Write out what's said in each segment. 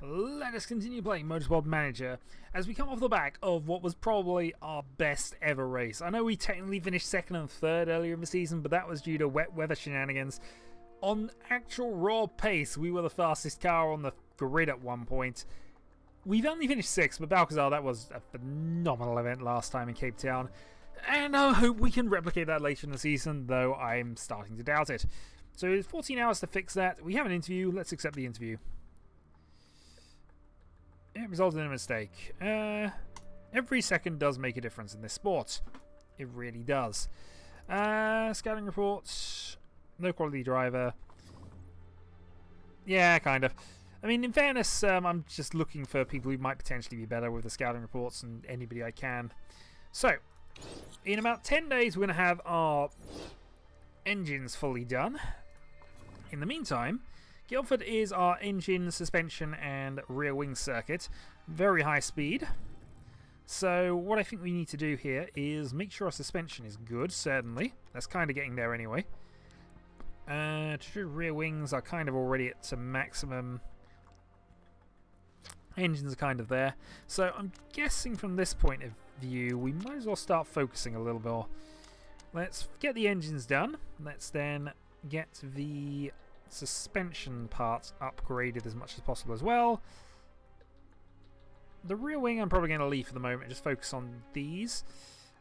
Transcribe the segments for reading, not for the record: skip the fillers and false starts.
Let us continue playing Motorsport Manager as we come off the back of what was probably our best ever race. I know we technically finished second and third earlier in the season, but that was due to wet weather shenanigans. On actual raw pace, we were the fastest car on the grid at one point. We've only finished sixth, but Balcazar, that was a phenomenal event last time in Cape Town. And I hope we can replicate that later in the season, though I'm starting to doubt it. So it's 14 hours to fix that. We have an interview. Let's accept the interview. It resulted in a mistake. Every second does make a difference in this sport. It really does. Scouting reports. No quality driver. Yeah, kind of. I mean, in fairness, I'm just looking for people who might potentially be better with the scouting reports and anybody I can. So, in about 10 days, we're going to have our engines fully done. In the meantime, Guildford is our engine, suspension and rear wing circuit. Very high speed. So what I think we need to do here is make sure our suspension is good, certainly. That's kind of getting there anyway. Rear wings are kind of already at maximum. Engines are kind of there. So I'm guessing from this point of view, we might as well start focusing a little more. Let's get the engines done. Let's then get the suspension parts upgraded as much as possible as well. The rear wing I'm probably going to leave for the moment, just focus on these.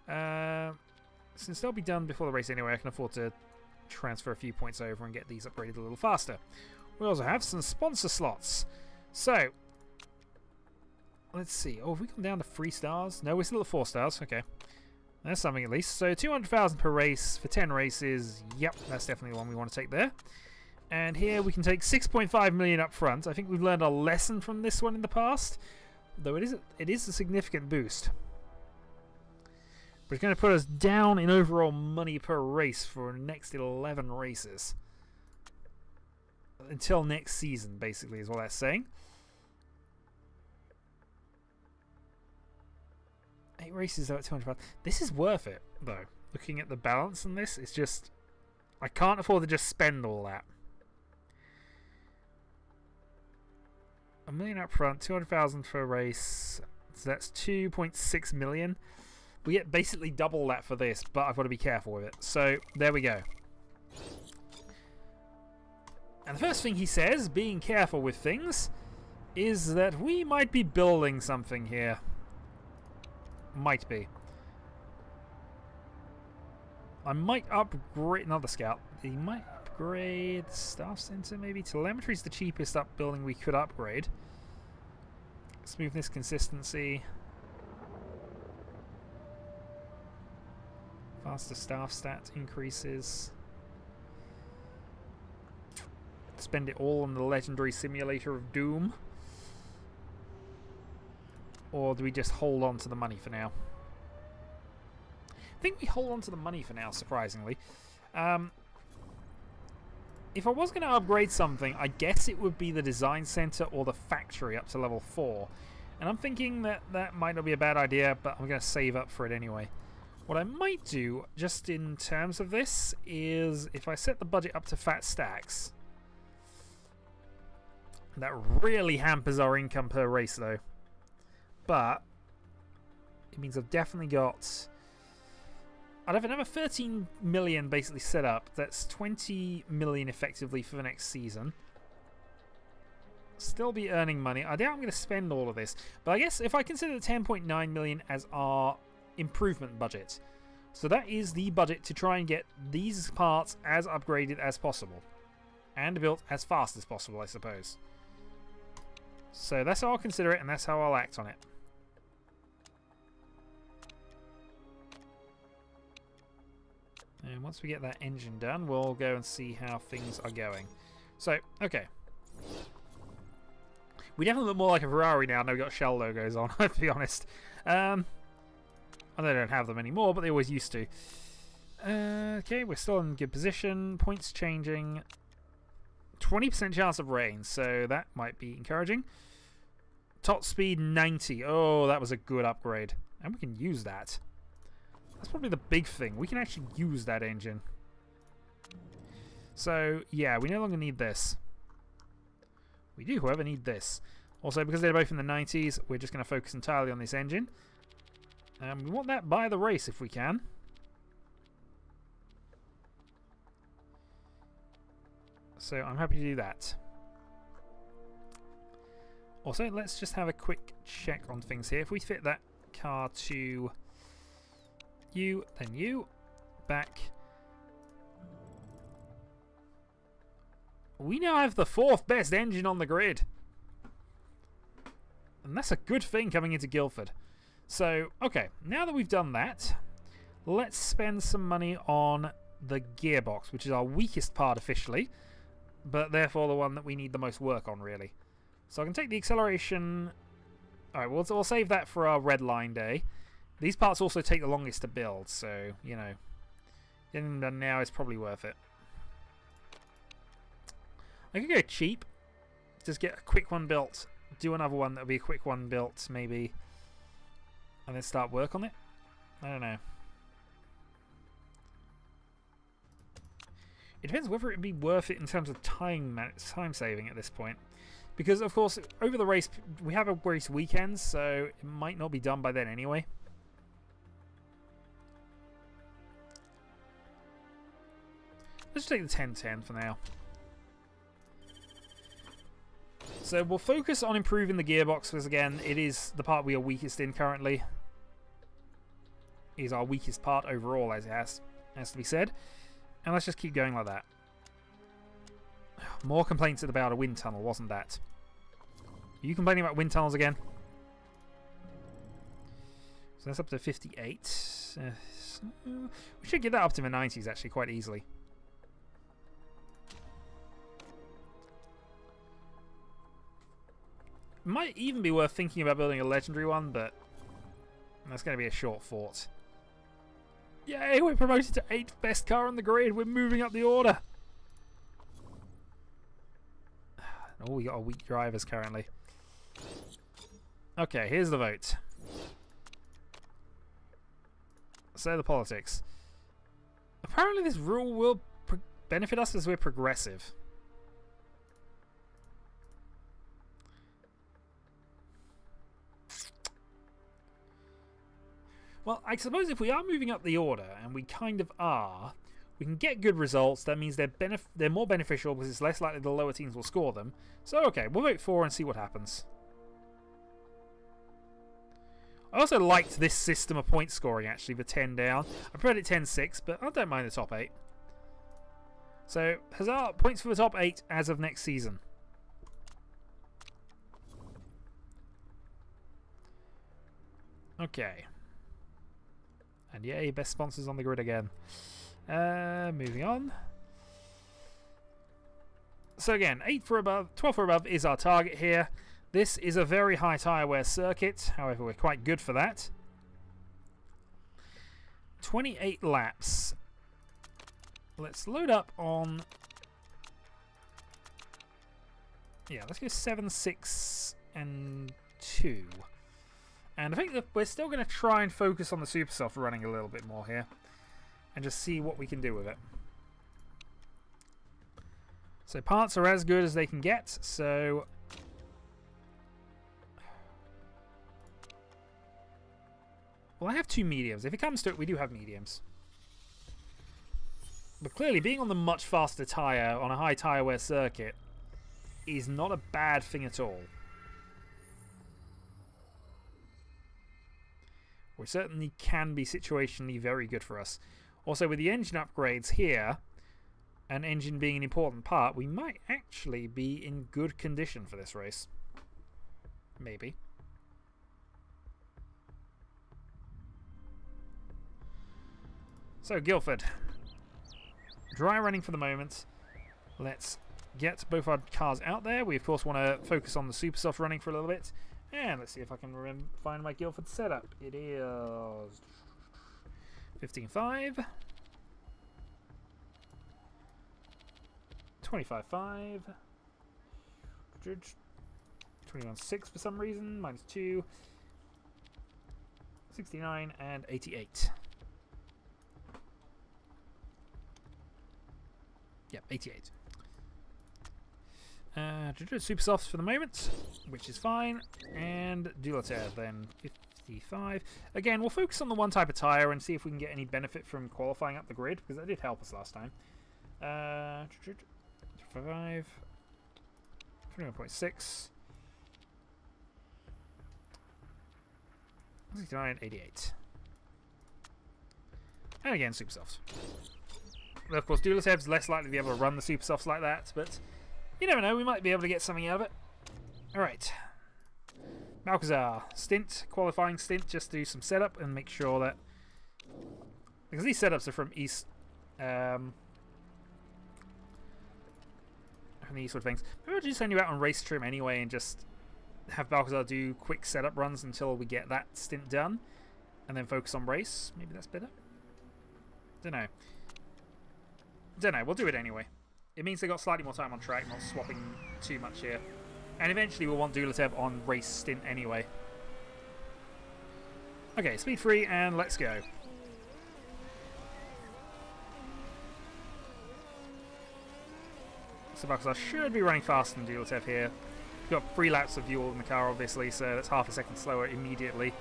Since they'll be done before the race anyway, I can afford to transfer a few points over and get these upgraded a little faster. We also have some sponsor slots. So, let's see. Oh, have we gone down to 3 stars? No, we're still at 4 stars. Okay. That's something at least. So 200,000 per race for 10 races. Yep, that's definitely the one we want to take there. And here we can take 6.5 million up front. I think we've learned a lesson from this one in the past, though it is a significant boost. But it's going to put us down in overall money per race for the next 11 races. Until next season, basically, is what that's saying. 8 races though at 200,000. This is worth it, though. Looking at the balance on this, it's just... I can't afford to just spend all that. $1 million up front, 200,000 for a race, so that's 2.6 million. We get basically double that for this, but I've got to be careful with it. So, there we go. And the first thing he says, being careful with things, is that we might be building something here. Might be. I might upgrade another scout. He might upgrade staff center, maybe. Telemetry is the cheapest building we could upgrade. Smoothness, consistency. Faster staff stat increases. Spend it all on the legendary simulator of doom. Or do we just hold on to the money for now? I think we hold on to the money for now, surprisingly. If I was going to upgrade something, I guess it would be the design center or the factory up to level 4. And I'm thinking that that might not be a bad idea, but I'm going to save up for it anyway. What I might do, just in terms of this, is if I set the budget up to fat stacks. That really hampers our income per race, though. But it means I've definitely got... I'd have another 13 million basically set up. That's 20 million effectively for the next season. Still be earning money. I doubt I'm going to spend all of this. But I guess if I consider the 10.9 million as our improvement budget. So that is the budget to try and get these parts as upgraded as possible. And built as fast as possible, I suppose. So that's how I'll consider it and that's how I'll act on it. And once we get that engine done, we'll go and see how things are going. So, okay. We definitely look more like a Ferrari now. Now we've got Shell logos on, I have to be honest. And they don't have them anymore, but they always used to. Okay, we're still in good position. Points changing. 20% chance of rain, so that might be encouraging. Top speed 90. Oh, that was a good upgrade. And we can use that. That's probably the big thing. We can actually use that engine. So, yeah, we no longer need this. We do, however, need this. Also, because they're both in the 90s, we're just going to focus entirely on this engine. We want that by the race if we can. So I'm happy to do that. Also, let's just have a quick check on things here. If we fit that car to you, then you, back. We now have the 4th best engine on the grid. And that's a good thing coming into Guildford. So, okay, now that we've done that, let's spend some money on the gearbox, which is our weakest part officially, but therefore the one that we need the most work on, really. So I can take the acceleration. Alright, we'll save that for our red line day. These parts also take the longest to build, so, you know, getting them done now is probably worth it. I could go cheap, just get a quick one built, do another one that'll be a quick one built, maybe, and then start work on it. I don't know. It depends whether it'd be worth it in terms of time saving at this point. Because, of course, over the race, we have a race weekend, so it might not be done by then anyway. Let's just take the 1010 for now. So we'll focus on improving the gearbox, because again, it is the part we are weakest in currently. It is our weakest part overall, as it has to be said. And let's just keep going like that. More complaints about a wind tunnel, wasn't that? Are you complaining about wind tunnels again? So that's up to 58. We should get that up to the 90s actually quite easily. Might even be worth thinking about building a legendary one, but that's going to be a short thought. Yay, we're promoted to 8th best car on the grid. We're moving up the order. Oh, we got a weak drivers currently. Okay, here's the vote. So the politics. Apparently this rule will benefit us as we're progressive. Well, I suppose if we are moving up the order, and we kind of are, we can get good results. That means they're more beneficial because it's less likely the lower teams will score them. So, okay, we'll vote 4 and see what happens. I also liked this system of point scoring, actually, the 10 down. I preferred it 10-6, but I don't mind the top 8. So, huzzah, points for the top 8 as of next season. Okay. And yay, best sponsors on the grid again. Moving on. So again, 8 for above, 12 for above is our target here. This is a very high tyre wear circuit, however we're quite good for that. 28 laps. Let's load up on... Yeah, let's go 7, 6 and 2. And I think that we're still going to try and focus on the super soft running a little bit more here. And just see what we can do with it. So parts are as good as they can get. So... Well, I have 2 mediums. If it comes to it, we do have mediums. But clearly, being on the much faster tyre on a high tyre wear circuit is not a bad thing at all. We certainly can be situationally very good for us. Also, with the engine upgrades here, and engine being an important part, we might actually be in good condition for this race. Maybe. So, Guildford. Dry running for the moment. Let's get both our cars out there. We, of course, want to focus on the super soft running for a little bit. And let's see if I can find my Guildford setup. It is 15.5, 25.5, 21.6 for some reason, -2, 69, and 88. Yep, 88. Super softs for the moment, which is fine. And Dulatev then 55. Again, we'll focus on the one type of tyre and see if we can get any benefit from qualifying up the grid, because that did help us last time. 5, 21.6, 69, 88. And again, super softs. Of course, Dulatev's less likely to be able to run the super softs like that, but you never know, we might be able to get something out of it. Alright. Balcazar, stint, qualifying stint, just do some setup and make sure that... Because these setups are from East... from the eastward things. Maybe I'll just send you out on race trim anyway and just have Balcazar do quick setup runs until we get that stint done. And then focus on race. Maybe that's better? Don't know, we'll do it anyway. It means they got slightly more time on track, not swapping too much here. And eventually we'll want Dulatev on race stint anyway. Okay, speed free and let's go. So Balcazar should be running faster than Dulatev here. We've got 3 laps of fuel in the car obviously, so that's half a second slower immediately.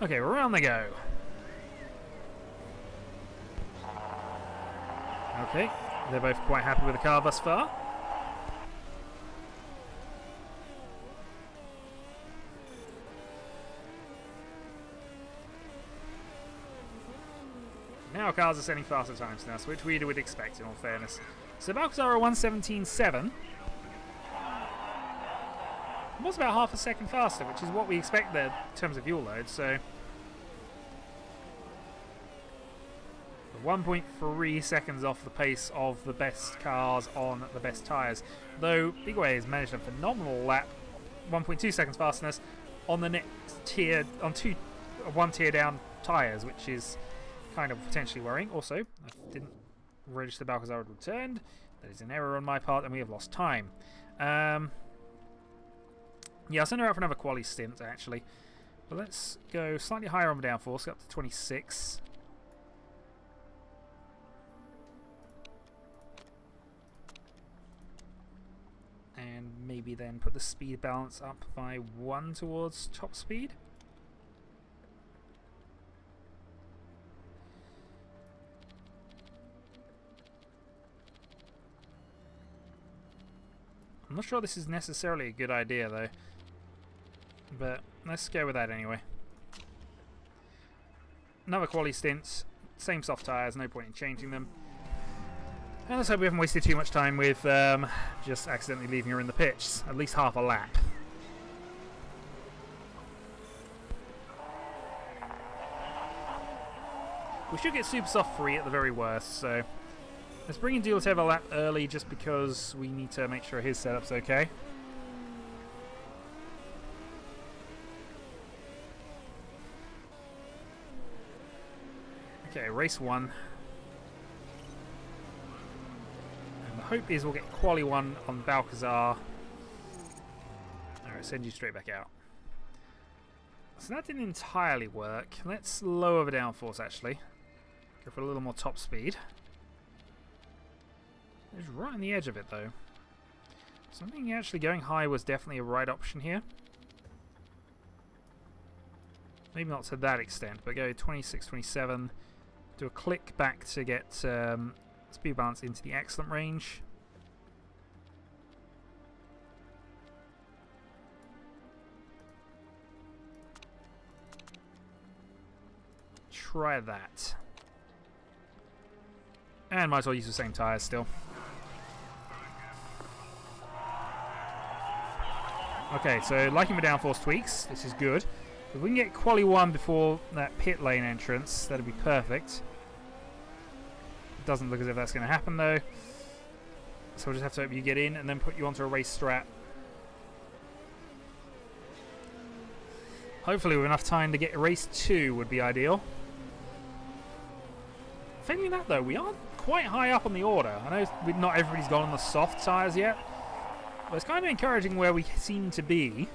Okay, around they go. Okay, they're both quite happy with the car thus far. Now cars are setting faster times now, which we would expect in all fairness. So Balcazar are 1:17.7. It was about half a second faster, which is what we expect there in terms of fuel load, so... 1.3 seconds off the pace of the best cars on the best tyres. Though Bigway has managed a phenomenal lap, 1.2 seconds fastness on the next tier, on one tier down tyres, which is kind of potentially worrying. Also, I didn't register Balcazar had returned. That is an error on my part, and we have lost time. Yeah, I'll send her out for another quali stint, actually. But let's go slightly higher on the downforce, up to 26. And maybe then put the speed balance up by 1 towards top speed. I'm not sure this is necessarily a good idea, though. But let's go with that anyway. Another quali stint. Same soft tyres, no point in changing them. And let's hope we haven't wasted too much time with just accidentally leaving her in the pits. At least half a lap. We should get super soft free at the very worst, so... Let's bring in Dulatev a lap early just because we need to make sure his setup's okay. Okay, race 1. And the hope is we'll get quali 1 on Balcazar. Alright, send you straight back out. So that didn't entirely work. Let's lower the downforce actually. Go for a little more top speed. It's right on the edge of it though. So I think actually going high was definitely a right option here. Maybe not to that extent, but go 26, 27. Do a click back to get speed balance into the excellent range. Try that. And might as well use the same tyres still. Okay, so liking the downforce tweaks, this is good. If we can get quali 1 before that pit lane entrance, that'd be perfect. It doesn't look as if that's going to happen though. So we'll just have to hope you get in and then put you onto a race strat. Hopefully with enough time to get race 2 would be ideal. Failing that though, we are quite high up on the order. I know not everybody's gone on the soft tyres yet. But it's kind of encouraging where we seem to be.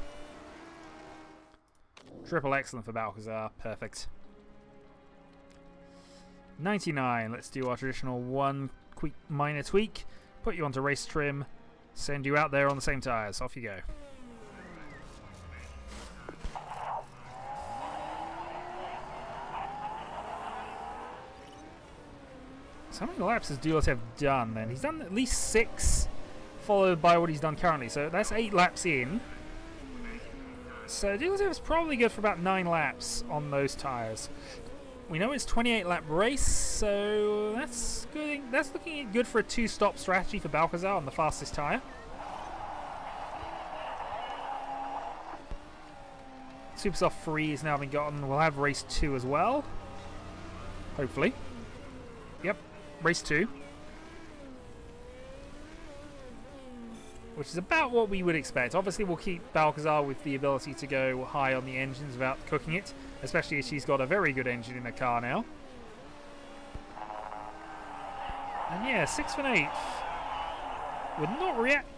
Triple excellent for Balcazar. Perfect. 99. Let's do our traditional one quick minor tweak. Put you onto race trim. Send you out there on the same tyres. Off you go. So how many laps has Duletev done then? He's done at least 6, followed by what he's done currently. So that's 8 laps in. So Duletev is probably good for about 9 laps on those tyres. We know it's 28 lap race, so that's good. That's looking good for a 2-stop strategy for Balcazar on the fastest tyre. Super Soft 3 has now been gotten. We'll have race 2 as well. Hopefully. Yep, race 2. Which is about what we would expect. Obviously, we'll keep Balcazar with the ability to go high on the engines without cooking it, especially as she's got a very good engine in the car now. And yeah, 6th and 8th. Would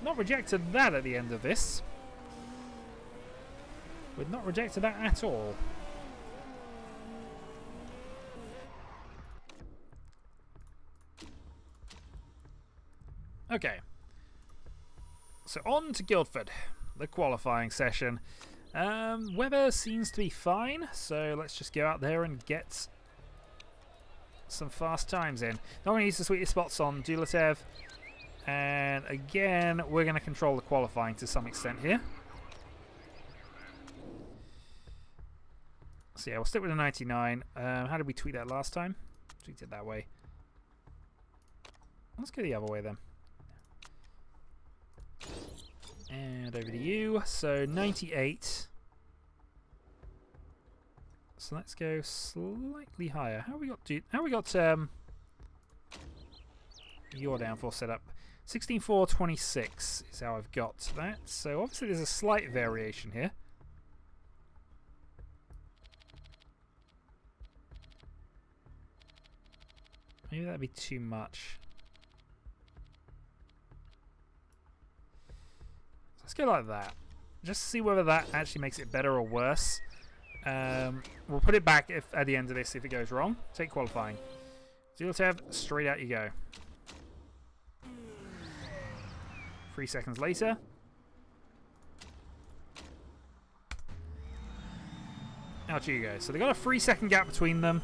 not rejected that at the end of this. Would not rejected that at all. Okay. So on to Guildford, the qualifying session. Weather seems to be fine, so let's just go out there and get some fast times in. Not going to use the sweetest spots on Duletev, and again, we're going to control the qualifying to some extent here. So yeah, we'll stick with the 99. How did we tweak that last time? Tweaked it that way. Let's go the other way then. And over to you. So 98. So let's go slightly higher. How we got your downforce set up? 16.426 is how I've got that. So obviously there's a slight variation here. Maybe that'd be too much. Let's go like that. Just to see whether that actually makes it better or worse. We'll put it back at the end of this if it goes wrong. Take qualifying. Duletev, straight out you go. 3 seconds later. Out you go. So they've got a 3-second gap between them.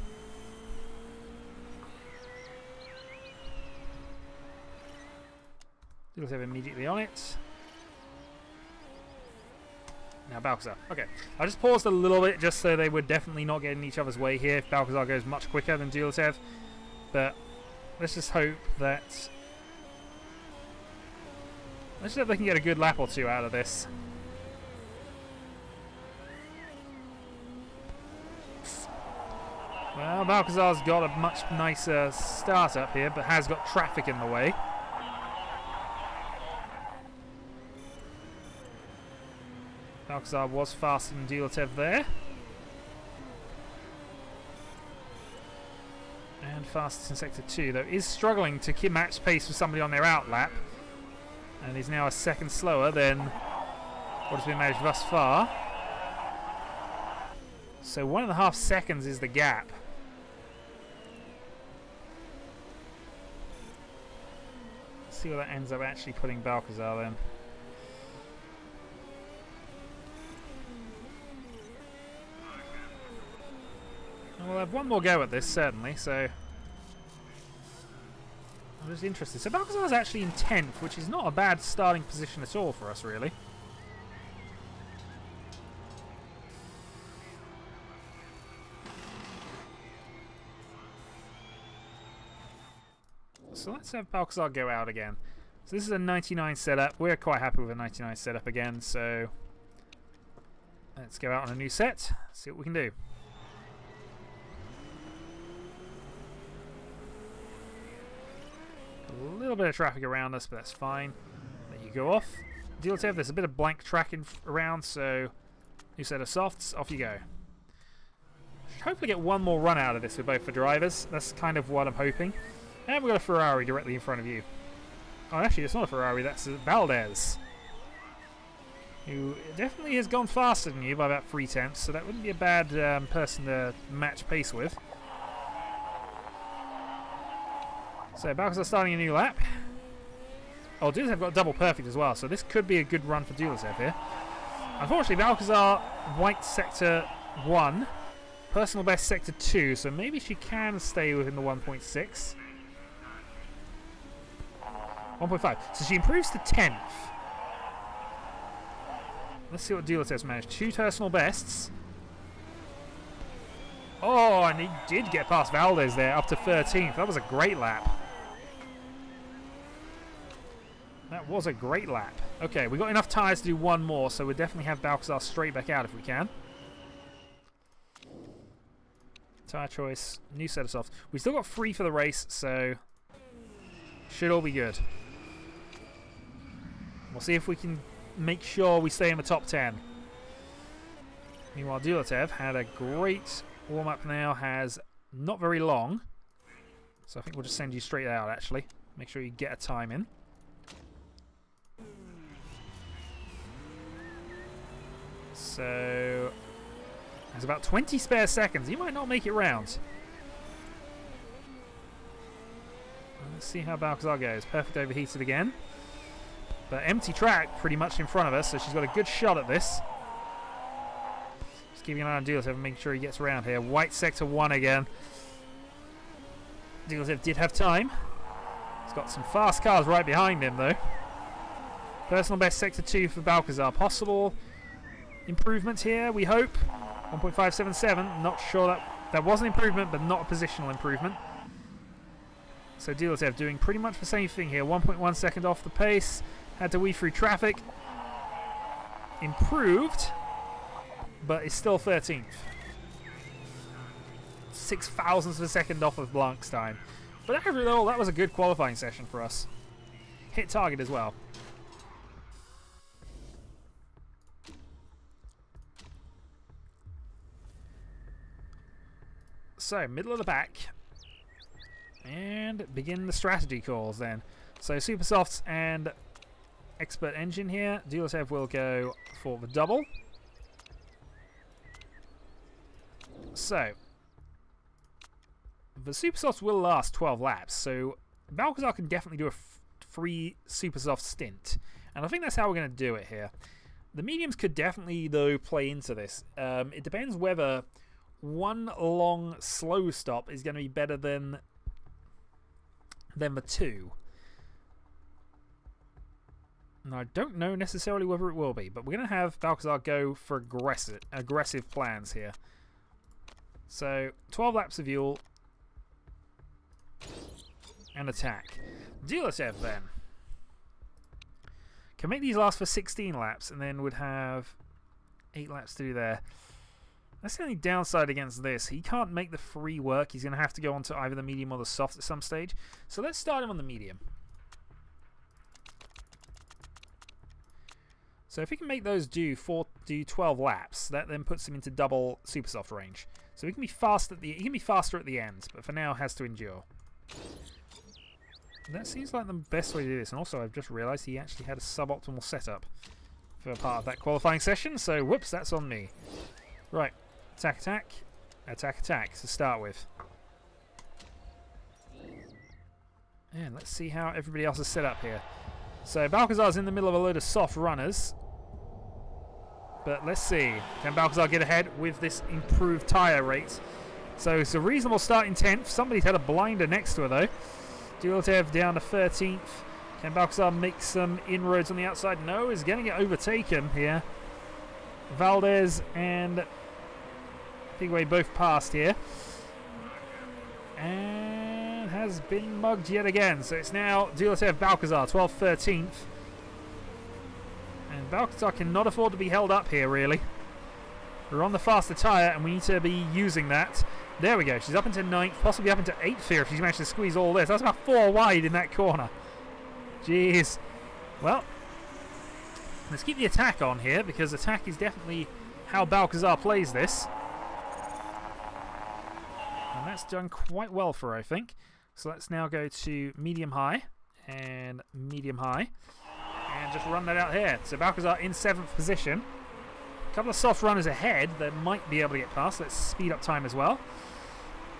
Duletev immediately on it. Now Balcazar. Okay, I just paused a little bit just so they would definitely not get in each other's way here if Balcazar goes much quicker than Duletev. But let's just hope that... let's hope they can get a good lap or two out of this. Well, Balcazar's got a much nicer start up here, but has got traffic in the way. Balcazar was faster than Duletev there. And fastest in Sector 2, though is struggling to match pace with somebody on their out lap. And is now a second slower than what has been managed thus far. So 1.5 seconds is the gap. Let's see where that ends up actually putting Balcazar then. We'll have one more go at this, certainly, so... I'm just interested. So Balcazar's actually in 10th, which is not a bad starting position at all for us, really. So let's have Balcazar go out again. So this is a 99 setup. We're quite happy with a 99 setup again, so... let's go out on a new set, see what we can do. A little bit of traffic around us, but that's fine. Let you go off. Duletev, there's a bit of blank track around, so new set of softs, off you go. Should hopefully get one more run out of this with both the drivers. That's kind of what I'm hoping. And we've got a Ferrari directly in front of you. Oh, actually, it's not a Ferrari, that's Valdez. Who definitely has gone faster than you by about 3/10, so that wouldn't be a bad person to match pace with. So Balcazar starting a new lap. Oh, Dulatsev got a double perfect as well, so this could be a good run for Dulatsev here. Unfortunately, Balcazar, white sector 1, personal best sector 2, so maybe she can stay within the 1.6. 1.5, so she improves to 10th. Let's see what Dulatsev's managed. 2 personal bests. Oh, and he did get past Valdez there, up to 13th. That was a great lap. That was a great lap. Okay, we've got enough tyres to do one more, so we'll definitely have Balcazar straight back out if we can. Tyre choice, new set of softs. We still got 3 for the race, so should all be good. We'll see if we can make sure we stay in the top 10. Meanwhile, Dulatsev had a great warm-up now, has not very long. So I think we'll just send you straight out, actually. Make sure you get a time in. So there's about 20 spare seconds. You might not make it round. Let's see how Balcazar goes. Perfect overheated again. But empty track pretty much in front of us, so she's got a good shot at this. Just keeping an eye on Dulatsev and making sure he gets around here. White sector 1 again. Dulatsev did have time. He's got some fast cars right behind him though. Personal best sector 2 for Balcazar. Possible improvements here, we hope. 1.577. Not sure that was an improvement, but not a positional improvement. So Dulatsev doing pretty much the same thing here. 1.1 second off the pace. Had to weave through traffic. Improved, but is still 13th. 6 thousandths of a second off of Blanc's time. But overall, that was a good qualifying session for us. Hit target as well. So, middle of the pack. And begin the strategy calls then. So, Super Softs and Expert Engine here. Dulatsev will go for the double. So, the Super Softs will last 12 laps. So, Balcazar can definitely do a free Super Soft stint. And I think that's how we're going to do it here. The mediums could definitely, though, play into this. It depends whether one long slow stop is going to be better than the 2. And I don't know necessarily whether it will be, but we're going to have Balcazar go for aggressive plans here. So 12 laps of fuel and attack. Dulatsev then can make these last for 16 laps and then would have 8 laps to do there. That's the only downside against this. He can't make the free work. He's going to have to go on to either the medium or the soft at some stage. So let's start him on the medium. So if he can make those do 12 laps, that then puts him into double super soft range. So he can be fast he can be faster at the end, but for now has to endure. That seems like the best way to do this. And also I've just realised he actually had a suboptimal setup for part of that qualifying session. So whoops, that's on me. Right. Attack, attack, attack, attack to start with. And let's see how everybody else is set up here. So Balcazar's in the middle of a load of soft runners. But let's see. Can Balcazar get ahead with this improved tyre rate? So it's a reasonable start in 10th. Somebody's had a blinder next to her though. Dulatsev down to 13th. Can Balcazar make some inroads on the outside? No, he's going to get overtaken here. Valdez and Pigway both passed here. And has been mugged yet again. So it's now Dulatsev, Balcazar, 12th, 13th. And Balcazar cannot afford to be held up here, really. We're on the faster tyre, and we need to be using that. There we go. She's up into 9th, possibly up into 8th here if she's managed to squeeze all this. That's about 4 wide in that corner. Jeez. Well, let's keep the attack on here, because attack is definitely how Balcazar plays this. And that's done quite well for her, I think. So let's now go to medium-high and medium-high. And just run that out here. So Balcazar in 7th position. A couple of soft runners ahead that might be able to get past. Let's speed up time as well.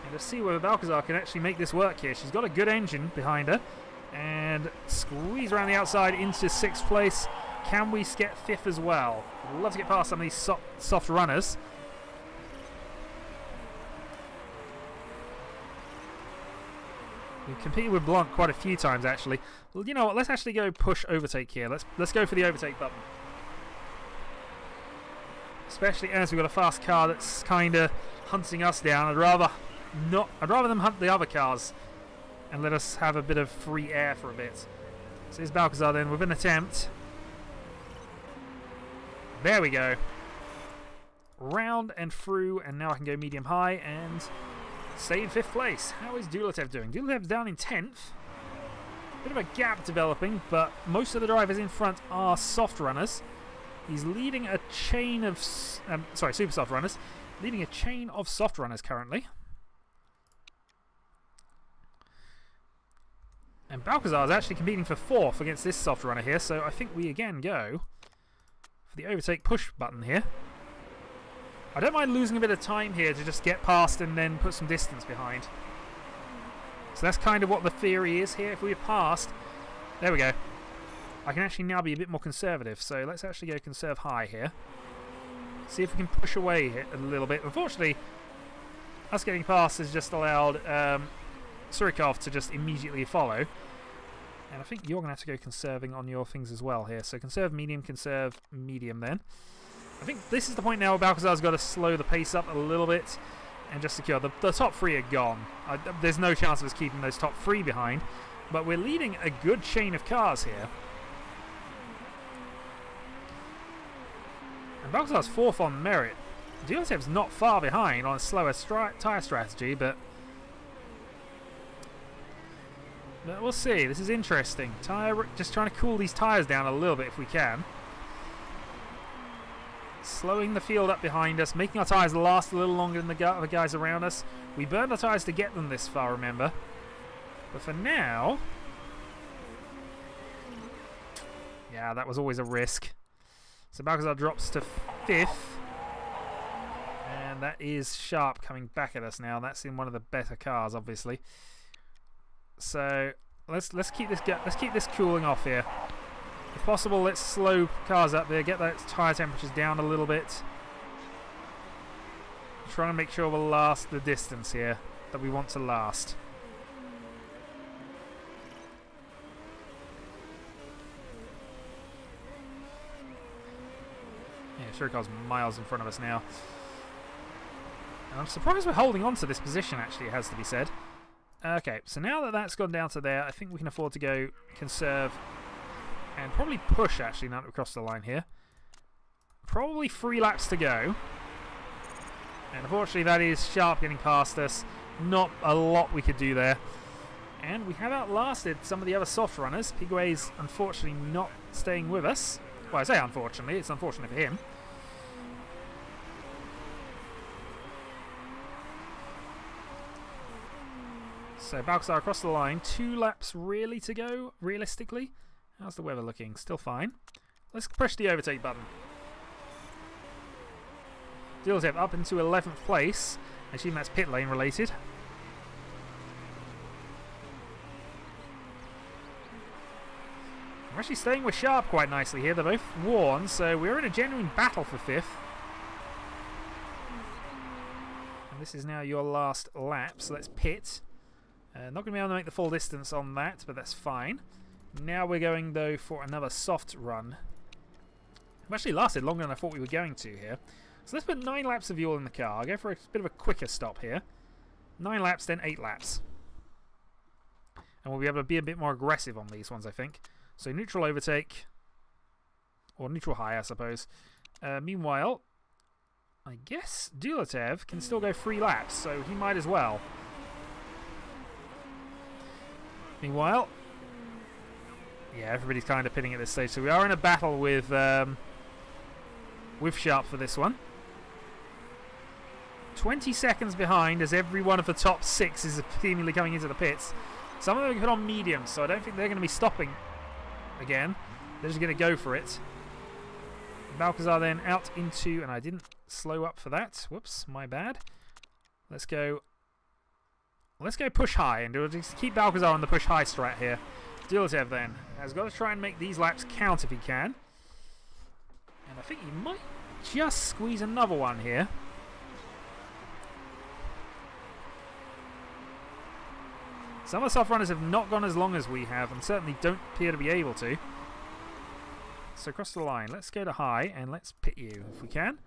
And to see whether Balcazar can actually make this work here. She's got a good engine behind her. And squeeze around the outside into 6th place. Can we get 5th as well? I'd love to get past some of these soft runners. We've competed with Blanc quite a few times, actually. Well, you know what? Let's actually go push overtake here. Let's go for the overtake button. Especially as we've got a fast car that's kind of hunting us down. I'd rather them hunt the other cars and let us have a bit of free air for a bit. So here's Balcazar then with an attempt. There we go. Round and through, and now I can go medium high and stay in 5th place. How is Dulatev doing? Dulatev's down in 10th. Bit of a gap developing, but most of the drivers in front are soft runners. He's leading a chain of... super soft runners. Leading a chain of soft runners currently. And Balcazar is actually competing for 4th against this soft runner here, so I think we again go for the overtake push button here. I don't mind losing a bit of time here to just get past and then put some distance behind. So that's kind of what the theory is here. If we're past, there we go. I can actually now be a bit more conservative, so let's actually go conserve high here. See if we can push away here a little bit. Unfortunately, us getting past has just allowed Surikov to just immediately follow. And I think you're going to have to go conserving on your things as well here. So conserve medium then. I think this is the point now where Balcazar's got to slow the pace up a little bit and just secure. The top 3 are gone. There's no chance of us keeping those top 3 behind. But we're leading a good chain of cars here. And Balcazar's 4th on merit. Dulatev's not far behind on a slower tyre strategy, but we'll see. This is interesting. Just trying to cool these tyres down a little bit if we can. Slowing the field up behind us, making our tyres last a little longer than the other guys around us. We burned our tyres to get them this far, remember. But for now... yeah, that was always a risk. So Balcazar drops to 5th. And that is Sharp coming back at us now. That's in one of the better cars, obviously. So let's keep this cooling off here. If possible, let's slow cars up there, get those tyre temperatures down a little bit. Trying to make sure we'll last the distance here that we want to last. Yeah, Shurikov's miles in front of us now. And I'm surprised we're holding on to this position, actually, it has to be said. Okay, so now that that's gone down to there, I think we can afford to go conserve and probably push, actually, now that we've crossed the line here. Probably 3 laps to go. And unfortunately, that is Sharp getting past us. Not a lot we could do there. And we have outlasted some of the other soft runners. Piguet's unfortunately not staying with us. Well, I say unfortunately, it's unfortunate for him. So Balcazar across the line. 2 laps really to go, realistically. How's the weather looking? Still fine. Let's push the overtake button. Dulatev up into 11th place. I assume that's pit lane related. We're actually staying with Sharp quite nicely here. They're both worn, so we're in a genuine battle for 5th. And this is now your last lap, so let's pit. Not going to be able to make the full distance on that, but that's fine. Now we're going, though, for another soft run. We've actually lasted longer than I thought we were going to here. So let's put 9 laps of fuel in the car. I'll go for a bit of a quicker stop here. 9 laps, then 8 laps. And we'll be able to be a bit more aggressive on these ones, I think. So neutral overtake. Or neutral high, I suppose. Meanwhile, I guess Dulatev can still go 3 laps, so he might as well. Meanwhile... yeah, everybody's kind of pitting at this stage. So we are in a battle with Sharp for this one. 20 seconds behind as every one of the top 6 is seemingly coming into the pits. Some of them are put on medium, so I don't think they're going to be stopping again. They're just going to go for it. Balcazar then out into... and I didn't slow up for that. Whoops, my bad. Let's go Let's go push high, and we'll just keep Balcazar on the push high strat here. Dilatev then has got to try and make these laps count if he can. And I think he might just squeeze another one here. Some of the soft runners have not gone as long as we have, and certainly don't appear to be able to. So across the line, let's go to high, and let's pit you if we can.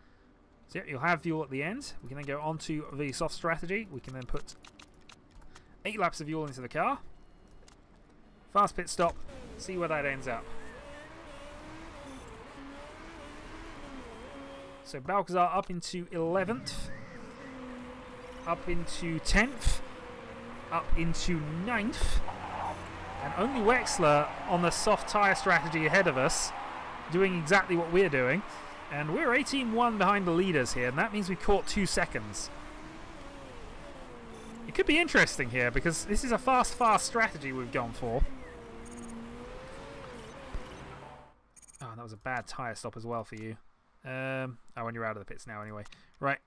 So yeah, you'll have fuel at the end. We can then go on to the soft strategy. We can then put 8 laps of fuel into the car. Fast pit stop. See where that ends up. So Balcazar up into 11th. Up into 10th. Up into 9th. And only Wexler on the soft tyre strategy ahead of us, doing exactly what we're doing. And we're 18-1 behind the leaders here, and that means we caught 2 seconds. It could be interesting here, because this is a fast strategy we've gone for. Oh, that was a bad tyre stop as well for you. Oh, when you're out of the pits now anyway. Right.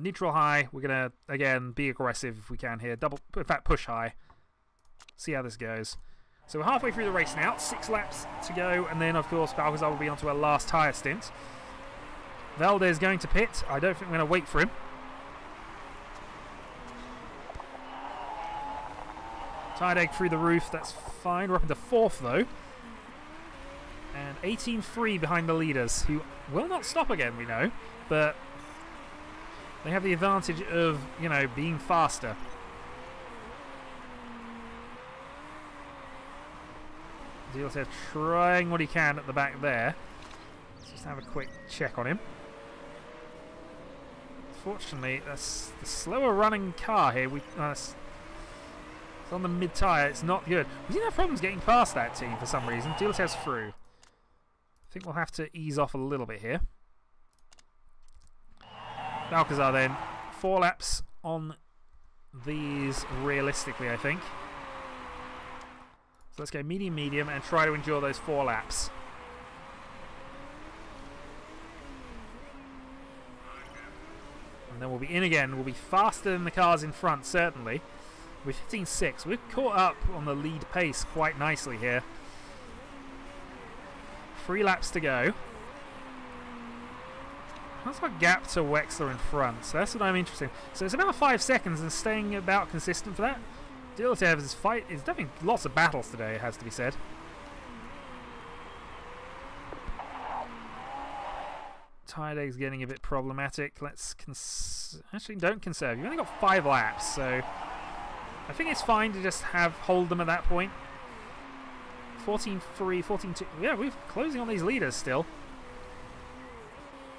Neutral high. We're going to, again, be aggressive if we can here. In fact, push high. See how this goes. So we're halfway through the race now. 6 laps to go. And then, of course, Balcazar will be onto our last tyre stint. Valdez going to pit. I don't think we're going to wait for him. Tide egg through the roof. That's fine. We're up into 4th, though. And 18-3 behind the leaders, who will not stop again, we know. But they have the advantage of, you know, being faster. Dilatev trying what he can at the back there. Let's just have a quick check on him. Fortunately, that's the slower running car here. It's on the mid tyre. It's not good. We didn't have problems getting past that team for some reason. Dilatev's through. I think we'll have to ease off a little bit here. Balcazar then. 4 laps on these realistically, I think. So let's go medium and try to endure those 4 laps. And then we'll be in again. We'll be faster than the cars in front, certainly. We're 15.6. We've caught up on the lead pace quite nicely here. 3 laps to go. What's our gap to Wexler in front? So that's what I'm interested in. So it's about 5 seconds and staying about consistent for that. Dilatev's fight is definitely lots of battles today, it has to be said. Tide egg's getting a bit problematic. Let's actually don't conserve. You've only got 5 laps, so I think it's fine to just hold them at that point. 14-3, 14-2. Yeah, we're closing on these leaders still.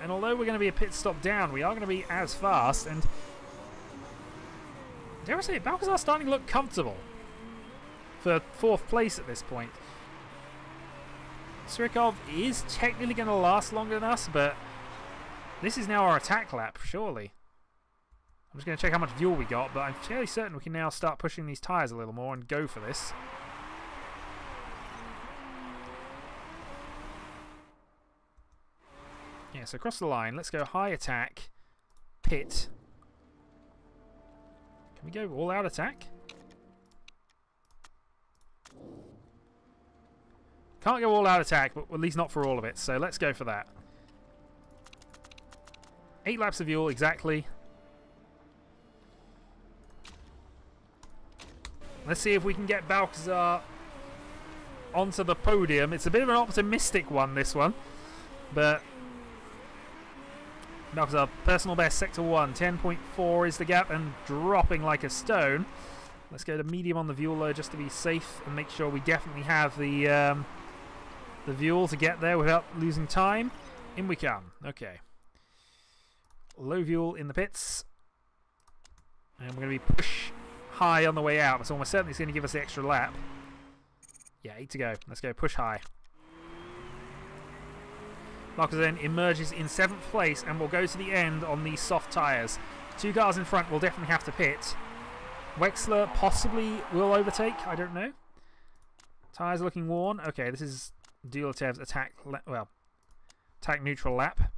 And although we're going to be a pit stop down, we are going to be as fast. And dare I say it, Balcazar's starting to look comfortable for 4th place at this point. Surikov is technically going to last longer than us, but this is now our attack lap, surely. I'm just going to check how much fuel we got, but I'm fairly certain we can now start pushing these tyres a little more and go for this. Yeah, so across the line, let's go high attack, pit. Can we go all out attack? Can't go all out attack, but at least not for all of it, so let's go for that. 8 laps of fuel, exactly. Let's see if we can get Balcazar onto the podium. It's a bit of an optimistic one, this one, but Balcazar, personal best, sector 1, 10.4 is the gap, and dropping like a stone. Let's go to medium on the fuel load just to be safe and make sure we definitely have the fuel to get there without losing time. In we come. Okay. Low fuel in the pits. And we're going to be push high on the way out, so almost certainly it's going to give us the extra lap. Yeah, 8 to go. Let's go push high. Balcazar then emerges in 7th place and will go to the end on these soft tyres. 2 cars in front will definitely have to pit. Wexler possibly will overtake, I don't know. Tyres are looking worn. Okay, this is Dilatev's attack neutral lap.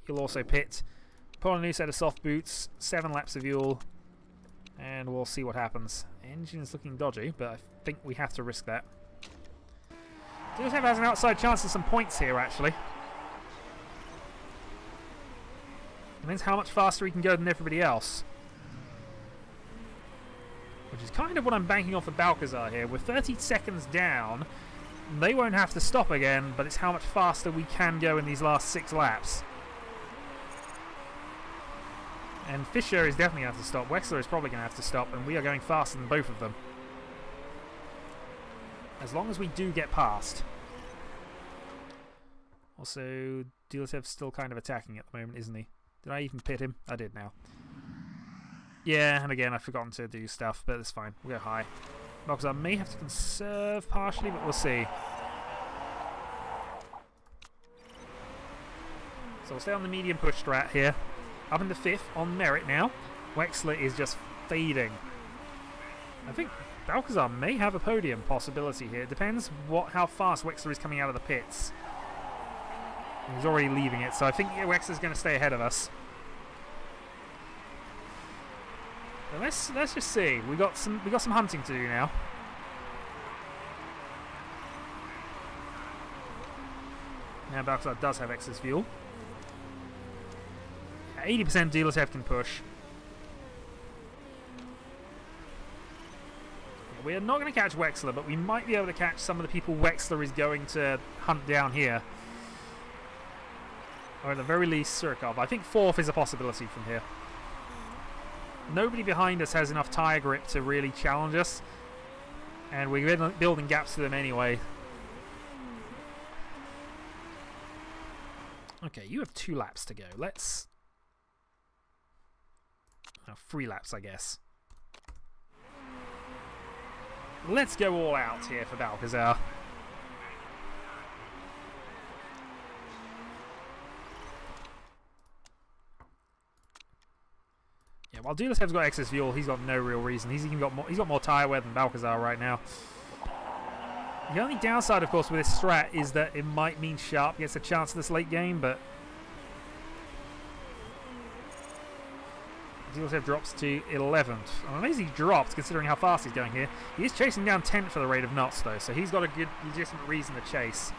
He'll also put on a new set of soft boots, 7 laps of fuel, And we'll see what happens. Engine's looking dodgy, but I think we have to risk that. Dilesev has an outside chance of some points here, actually. Depends how much faster he can go than everybody else. Which is kind of what I'm banking off of Balcazar here. We're 30 seconds down. They won't have to stop again, but it's how much faster we can go in these last 6 laps. And Fischer is definitely going to have to stop. Wexler is probably going to have to stop, and we are going faster than both of them. As long as we do get past. Also, Dilesev's still kind of attacking at the moment, isn't he? Did I even pit him? I did now. Yeah, and again, I've forgotten to do stuff, but it's fine. We'll go high. Because I may have to conserve partially, but we'll see. So we'll stay on the medium push strat here. Up into 5th on merit now. Wexler is just fading. I think Balcazar may have a podium possibility here. It depends how fast Wexler is coming out of the pits. He's already leaving it, so I think Wexler's going to stay ahead of us. But let's just see. We got some hunting to do now. Now Balcazar does have excess fuel. 80% Dilesev can push. We're not going to catch Wexler, but we might be able to catch some of the people Wexler is going to hunt down here. Or at the very least, Surkov. I think 4th is a possibility from here. Nobody behind us has enough tyre grip to really challenge us. And we're building gaps to them anyway. Okay, you have 2 laps to go. Let's... Oh, 3 laps, I guess. Let's go all out here for Balcazar. Yeah, while Dilesev's got excess fuel, he's got no real reason. He's got more tyre wear than Balcazar right now. The only downside, of course, with this strat is that it might mean Sharp gets a chance of this late game, but Dilesev drops to 11th. I'm amazed he dropped, considering how fast he's going here. He is chasing down 10th for the rate of knots, though, so he's got a good, legitimate reason to chase.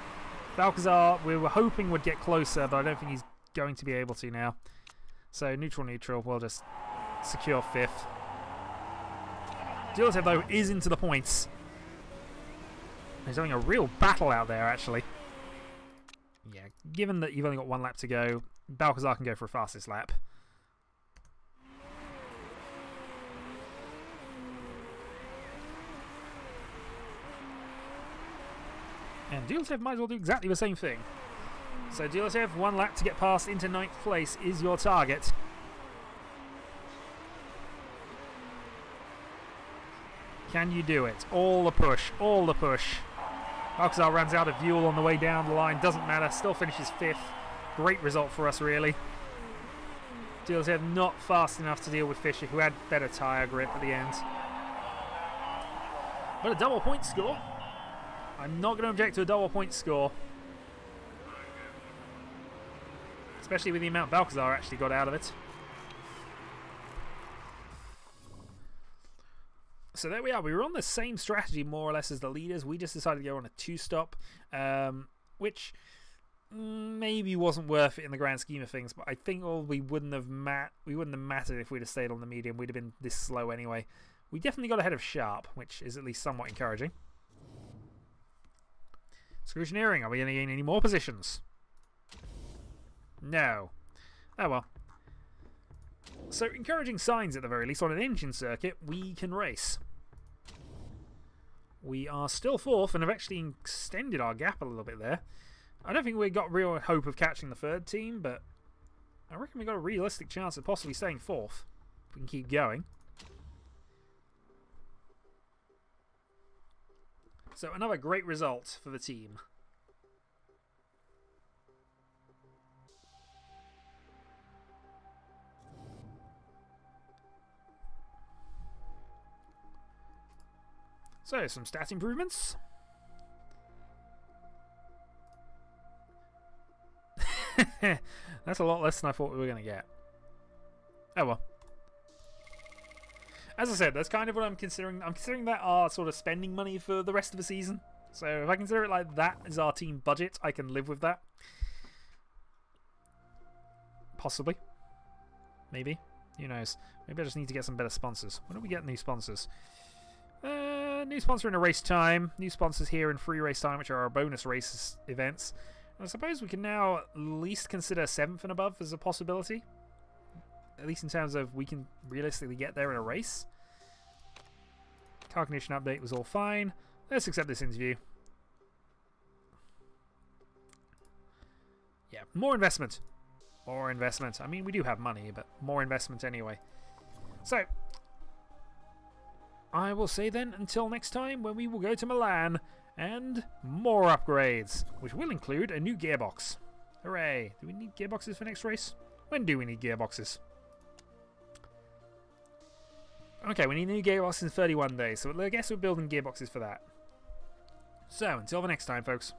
Balcazar, we were hoping would get closer, but I don't think he's going to be able to now. So neutral, we'll just secure 5th. Dilesev, though, is into the points. He's having a real battle out there, actually. Yeah, given that you've only got 1 lap to go, Balcazar can go for a fastest lap. And Dilesev might as well do exactly the same thing. So Dilesev, 1 lap to get past into 9th place is your target. Can you do it? All the push, all the push. Balcazar runs out of fuel on the way down the line, doesn't matter, still finishes 5th. Great result for us, really. Dilesev not fast enough to deal with Fischer, who had better tyre grip at the end. But a double point score. I'm not going to object to a double point score. Especially with the amount Balcazar actually got out of it. So there we are. We were on the same strategy more or less as the leaders. We just decided to go on a 2-stop, which maybe wasn't worth it in the grand scheme of things. But I think we wouldn't have mattered if we'd have stayed on the medium. We'd have been this slow anyway. We definitely got ahead of Sharp, which is at least somewhat encouraging. Scrutineering, are we going to gain any more positions? No. Oh well. So, encouraging signs at the very least. On an engine circuit, we can race. We are still 4th and have actually extended our gap a little bit there. I don't think we got real hope of catching the 3rd team, but I reckon we got a realistic chance of possibly staying 4th if we can keep going. So another great result for the team. So, some stat improvements. That's a lot less than I thought we were going to get. Oh well. as I said, that's kind of what I'm considering. I'm considering that our sort of spending money for the rest of the season. So if I consider it like that is our team budget, I can live with that. Possibly. Maybe. Who knows? Maybe I just need to get some better sponsors. When do we get new sponsors? New sponsor in a race time. New sponsors here in free race time, which are our bonus races events. And I suppose we can now at least consider 7th and above as a possibility. At least in terms of we can realistically get there in a race. Car condition update was all fine. Let's accept this interview. Yeah, more investment. More investment. I mean, we do have money, but more investment anyway. So, I will say then, until next time, when we will go to Milan, and more upgrades, which will include a new gearbox. Hooray! Do we need gearboxes for next race? When do we need gearboxes? Okay, we need new gearboxes in 31 days, so I guess we're building gearboxes for that. So, until the next time, folks.